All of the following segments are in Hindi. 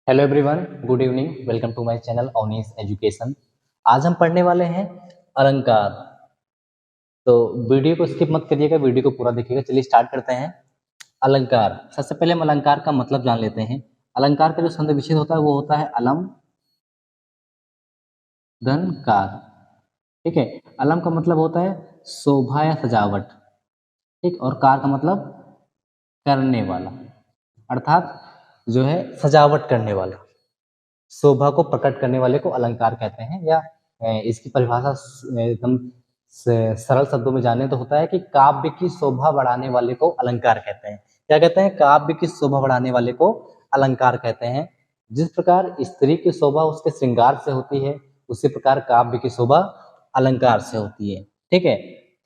Hello everyone, good evening. Welcome to my channel Onis education. आज हम पढ़ने वाले हैं अलंकार। तो वीडियो को स्किप मत करिएगा, वीडियो को पूरा देखिएगा। चलिए स्टार्ट करते हैं। अलंकार। सबसे पहले हम अलंकार का मतलब जान लेते हैं। अलंकार का जो संधि विच्छेद होता है वो होता है अलम धन कार। ठीक है। अलम का मतलब होता है शोभा या सजावट। ठीक। और कार का मतलब करने वाला, अर्थात जो है सजावट करने वाला, शोभा को प्रकट करने वाले को अलंकार कहते हैं। या इसकी परिभाषा एकदम सरल शब्दों में जाने तो होता है कि काव्य की शोभा बढ़ाने वाले को अलंकार कहते हैं। क्या कहते हैं? काव्य की शोभा बढ़ाने वाले को अलंकार कहते हैं। जिस प्रकार स्त्री की शोभा उसके श्रृंगार से होती है, उसी प्रकार काव्य की शोभा अलंकार से होती है। ठीक है।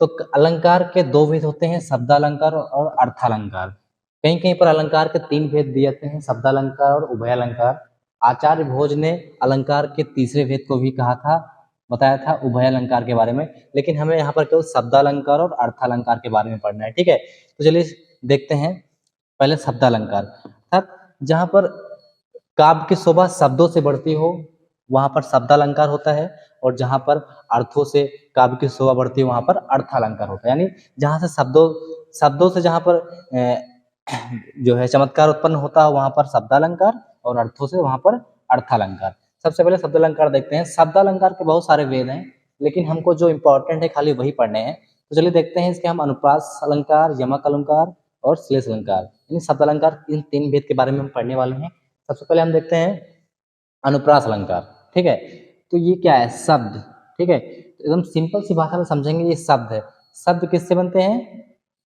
तो अलंकार के दो भेद होते हैं, शब्दालंकार और अर्थालंकार। कहीं कहीं पर अलंकार के तीन भेद दिए जाते हैं, शब्दालंकार और उभयालंकार। आचार्य भोज ने अलंकार के तीसरे भेद को भी कहा था, बताया था उभय अलंकार के बारे में। लेकिन हमें यहाँ पर केवल शब्दालंकार और अर्थालंकार के बारे में पढ़ना है। ठीक है। तो चलिए देखते हैं पहले शब्दालंकार। अर्थात जहाँ पर काव्य की शोभा शब्दों से बढ़ती हो वहां पर शब्दालंकार होता है, और जहां पर अर्थों से काव्य की शोभा बढ़ती है वहां पर अर्थालंकार होता है। यानी जहां से शब्दों शब्दों से जहां पर जो है चमत्कार उत्पन्न होता है वहां पर शब्दालंकार, और अर्थों से वहां पर अर्थालंकार। सबसे पहले शब्दालंकार देखते हैं। शब्दालंकार के बहुत सारे वेद हैं, लेकिन हमको जो इंपॉर्टेंट है खाली वही पढ़ने हैं। तो चलिए देखते हैं इसके हम अनुप्रास अलंकार, यमक अलंकार और श्लेष अलंकार, इन शब्दालंकार, इन तीन भेद के बारे में हम पढ़ने वाले हैं। सबसे पहले हम देखते हैं अनुप्रास अलंकार। ठीक है। तो ये क्या है? शब्द। ठीक है। तो एकदम सिंपल सी भाषा में समझेंगे, ये शब्द है। शब्द किससे बनते हैं?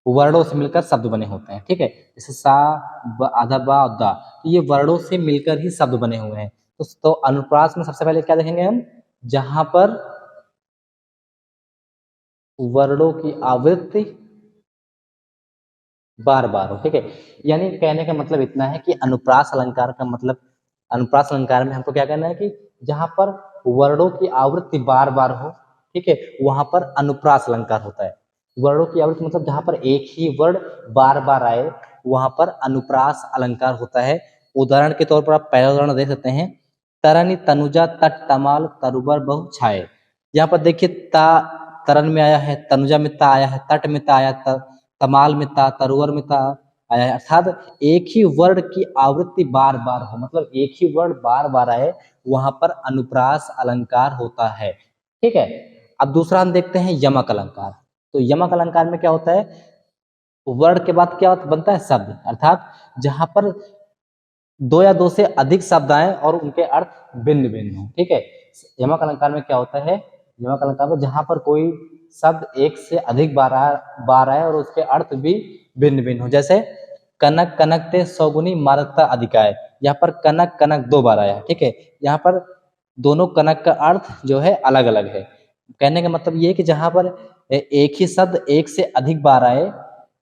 वर्णों से मिलकर शब्द बने होते हैं। ठीक है। जैसे सा, आधा, बा और दा, तो ये वर्णों से मिलकर ही शब्द बने हुए हैं। तो अनुप्रास में सबसे पहले क्या देखेंगे हम? जहां पर वर्णों की आवृत्ति बार बार हो। ठीक है। यानी कहने का मतलब इतना है कि अनुप्रास अलंकार का मतलब, अनुप्रास अलंकार में हमको क्या कहना है कि जहां पर वर्णों की आवृत्ति बार बार हो, ठीक है, वहां पर अनुप्रास अलंकार होता है। वर्णों की आवृत्ति मतलब जहां पर एक ही वर्ण बार बार आए वहां पर अनुप्रास अलंकार होता है। उदाहरण के तौर पर आप पहला उदाहरण देख सकते हैं, तरनी तनुजा तट तमाल तरुबर बहु छाए। यहाँ पर देखिए ता तरन में आया है, तनुजा में ता आया है, तट में ता आया, तमाल में ता, तरुवर में ता आया है। अर्थात एक ही वर्ण की आवृत्ति बार बार हो, मतलब एक ही वर्ण बार बार आए, वहां पर अनुप्रास अलंकार होता है। ठीक है। अब दूसरा हम देखते हैं यमक अलंकार। तो यमक अलंकार में क्या होता है? वर्ण के बाद क्या बनता है? शब्द। अर्थात जहां पर दो या दो से अधिक शब्द आए और उनके अर्थ भिन्न भिन्न हो। ठीक है। यमक अलंकार में क्या होता है? यमक अलंकार में जहां पर कोई शब्द एक से अधिक बार आए और उसके अर्थ भी भिन्न भिन्न हो। जैसे कनक कनक ते सौगुनी मारकता अधिकाय, यहाँ पर कनक कनक दो बार आया। ठीक है। यहाँ पर दोनों कनक का अर्थ जो है अलग अलग है। कहने का मतलब ये है कि जहां पर एक ही शब्द एक से अधिक बार आए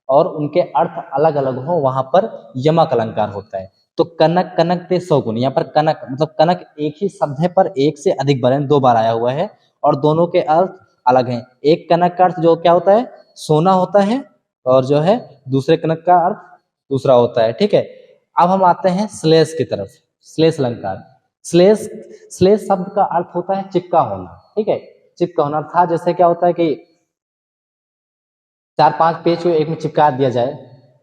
और उनके अर्थ अलग अलग हो वहां पर यमक अलंकार होता है। तो कनक कनक ते सौगुनी, यहाँ पर कनक मतलब कनक एक ही शब्द है पर एक से अधिक बार दो बार आया हुआ है और दोनों के अर्थ अलग हैं। एक कनक का अर्थ जो क्या होता है? सोना होता है, और जो है दूसरे कनक का अर्थ दूसरा होता है। ठीक है। अब हम आते हैं श्लेष की तरफ। श्लेष अलंकार। श्लेष श्लेष शब्द का अर्थ होता है चिपका होना। ठीक है। चिपका होना था, जैसे क्या होता है कि चार पांच पेज को एक में चिपका दिया जाए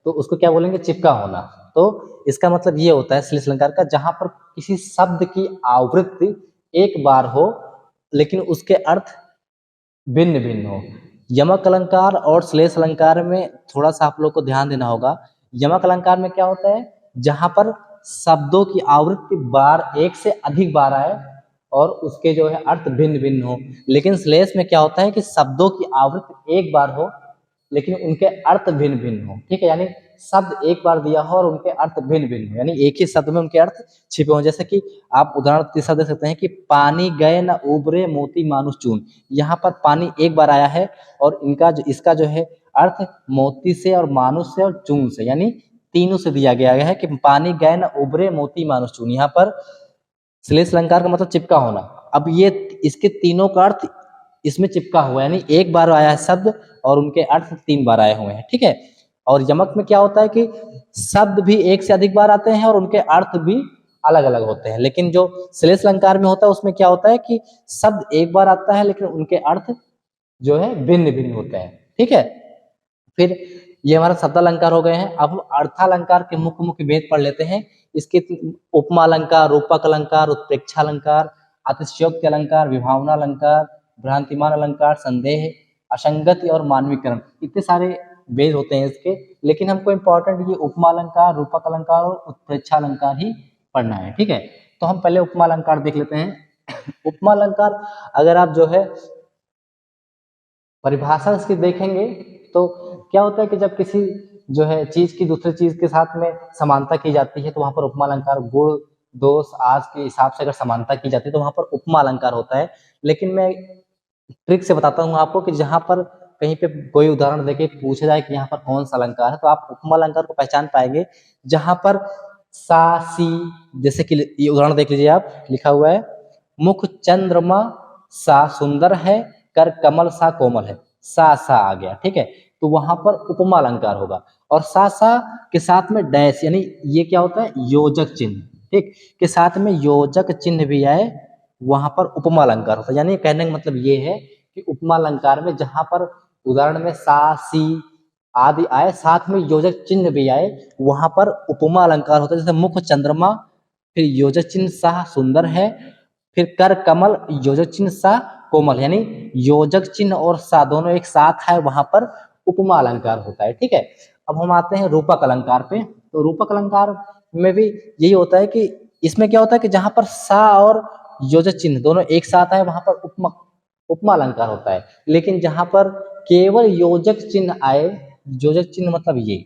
तो उसको क्या बोलेंगे? चिपका होना। तो इसका मतलब ये होता है श्लेष अलंकार का, जहां पर किसी शब्द की आवृत्ति एक बार हो लेकिन उसके अर्थ भिन्न भिन्न हो। यमक अलंकार और श्लेष अलंकार में थोड़ा सा आप लोग को ध्यान देना होगा। यमक अलंकार में क्या होता है? जहां पर शब्दों की आवृत्ति बार एक से अधिक बार आए और उसके जो है अर्थ भिन्न भिन्न हो। लेकिन श्लेष में क्या होता है कि शब्दों की आवृत्ति एक बार हो लेकिन उनके अर्थ भिन्न भिन्न हो। ठीक है। यानी शब्द एक बार दिया हो और उनके अर्थ भिन्न भिन्न हो, यानी एक ही शब्द में उनके अर्थ छिपे हो। जैसे कि आप उदाहरण तीसरा दे सकते हैं कि पानी गए न उबरे मोती मानुष चून। यहाँ पर पानी एक बार आया है और इसका जो है अर्थ मोती से और मानुष से और चून से, यानी तीनों से दिया गया है कि पानी गए न उबरे मोती मानुष चून। यहाँ पर श्लेष अलंकार का मतलब चिपका होना। अब ये इसके तीनों का अर्थ इसमें चिपका हुआ है, यानी एक बार आया है शब्द और उनके अर्थ तीन बार आए हुए हैं। ठीक है। और यमक में क्या होता है कि शब्द भी एक से अधिक बार आते हैं और उनके अर्थ भी अलग अलग होते हैं, लेकिन जो श्लेष अलंकार में होता है उसमें क्या होता है कि शब्द एक बार आता है लेकिन उनके अर्थ जो है भिन्न भिन्न होते हैं। ठीक है, फिर ये हमारा शब्द अलंकार हो गए हैं। अब हम अर्थालंकार के मुख्य मुख्य भेद पढ़ लेते हैं। इसके उपमा अलंकार, रूपक अलंकार, उत्प्रेक्षा अलंकार, अतिशयोक्ति अलंकार, विभावना अलंकार, भ्रांतिमान अलंकार, संदेह, असंगति और मानवीकरण, इतने सारे भेद होते हैं इसके, लेकिन हमको इम्पोर्टेंट ये उपमा अलंकार, रूपक अलंकार और उत्प्रेक्षा अलंकार ही पढ़ना है। ठीक है, तो हम पहले उपमा अलंकार देख लेते हैं। उपमा अलंकार अगर आप जो है परिभाषा इसकी देखेंगे तो क्या होता है कि जब किसी जो है चीज की दूसरे चीज के साथ में समानता की जाती है तो वहां पर उपमा अलंकार, गुण दोष आज के हिसाब से अगर समानता की जाती है तो वहां पर उपमा अलंकार होता है। लेकिन मैं ट्रिक से बताता हूँ आपको कि जहां पर कहीं पे कोई उदाहरण देके पूछा जाए कि यहाँ पर कौन सा अलंकार है तो आप उपमा अलंकार को पहचान पाएंगे जहां पर सा सी, जैसे कि ये उदाहरण देख लीजिए आप, लिखा हुआ है मुख चंद्रमा सा सुंदर है, कर कमल सा कोमल है, सा आ गया। ठीक है, तो वहां पर उपमा अलंकार होगा। और सा के साथ में डैश, यानी ये क्या होता है योजक चिन्ह, ठीक, के साथ में योजक चिन्ह भी आए, वहां पर उपमा अलंकार होता है। यानी कहने का मतलब ये है कि उपमा अलंकार में जहां पर उदाहरण में सा सी आदि आए साथ में योजक चिन्ह भी आए वहां पर उपमा अलंकार होता है। जैसे मुख चंद्रमा, फिर योजक चिन्ह सा सुंदर है, फिर कर कमल, योजक चिन्ह सा कोमल, यानी योजक चिन्ह और सा दोनों एक साथ है, वहां पर उपमा अलंकार होता है। ठीक है, अब हम आते हैं रूपक अलंकार पे। तो रूपक अलंकार में भी यही होता है कि इसमें क्या होता है कि जहां पर सा और योजक चिन्ह दोनों एक साथ है वहां पर उपमा अलंकार होता है। लेकिन जहां पर केवल योजक चिन्ह आए, योजक चिन्ह मतलब ये,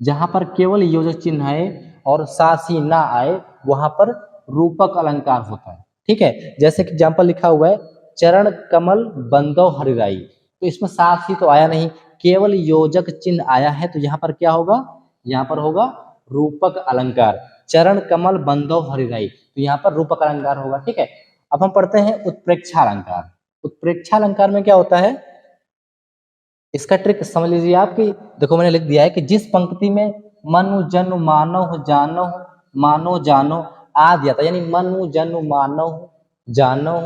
जहां पर केवल योजक चिन्ह आए और सा सी ना आए वहां पर रूपक अलंकार होता है। ठीक है, जैसे कि एग्जाम्पल लिखा हुआ है चरण कमल बंदो हरिराई, तो इसमें सा सी तो आया नहीं, केवल योजक चिन्ह आया है, तो यहाँ पर क्या होगा, यहाँ पर होगा रूपक अलंकार। चरण कमल बंदो हरिराई, तो यहाँ पर रूपक अलंकार होगा। ठीक है, अब हम पढ़ते हैं उत्प्रेक्षा अलंकार। उत्प्रेक्षा अलंकार में क्या होता है, इसका ट्रिक समझ लीजिए आप कि देखो मैंने लिख दिया है कि जिस पंक्ति में मनु जनु मानव जानो मानो जानो आदि आता है, यानी मनु जनु मानव जानो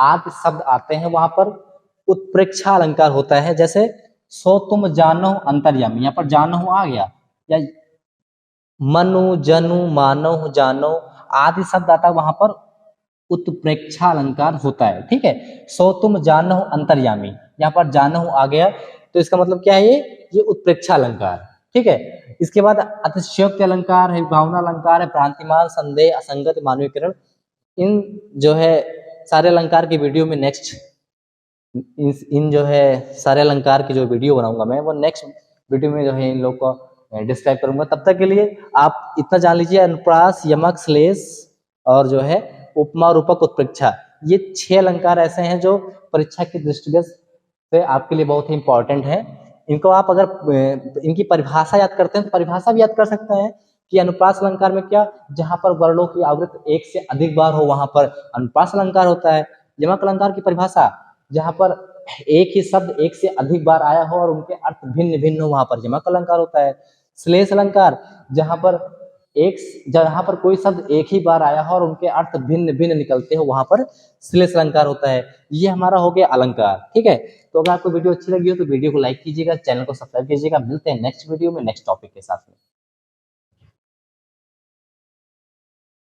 आदि शब्द आते हैं वहां पर उत्प्रेक्षा अलंकार होता है। जैसे सो तुम जानो अंतर्यामी, यहाँ पर जानो आ गया, या मनु जनु मानव जानो आदि शब्द आता है वहां पर उत्प्रेक्षा अलंकार होता है। ठीक है, सो तुम जानहु अंतर्यामी, यहाँ पर जानहु आ गया तो इसका मतलब क्या है, ये उत्प्रेक्षा अलंकार। ठीक है, इसके बाद अतिशयोक्ति अलंकार है, भावना अलंकार है, भ्रांतिमान, संदेह, असंगत, मानवीकरण, इन जो है सारे अलंकार की वीडियो में नेक्स्ट इन जो है सारे अलंकार की जो वीडियो बनाऊंगा मैं वो नेक्स्ट वीडियो में जो है इन लोग को डिस्क्राइब करूंगा। तब तक के लिए आप इतना जान लीजिए अनुप्रास, यमक, श्लेष और जो है उपमा, रूपक, उत्प्रेक्षा, ये 6 अलंकार ऐसे हैं जो परीक्षा की दृष्टिगत से आपके लिए बहुत ही इंपॉर्टेंट है। इनको आप अगर इनकी परिभाषा याद करते हैं तो परिभाषा भी याद कर सकते हैं कि अनुप्रास अलंकार में क्या, जहां पर वर्णों की आवृत्ति एक से अधिक बार हो वहां पर अनुप्रास अलंकार होता है। यमक अलंकार की परिभाषा, जहां पर एक ही शब्द एक से अधिक बार आया हो और उनके अर्थ भिन्न भिन्न हो वहां पर यमक अलंकार होता है। श्लेष अलंकार, जहां पर कोई शब्द एक ही बार आया हो और उनके अर्थ भिन्न भिन्न निकलते हो वहां पर श्लेष अलंकार होता है। ये हमारा हो गया अलंकार। ठीक है, तो अगर आपको वीडियो अच्छी लगी हो तो वीडियो को लाइक कीजिएगा, चैनल को सब्सक्राइब कीजिएगा। मिलते हैं नेक्स्ट वीडियो में नेक्स्ट टॉपिक के साथ में।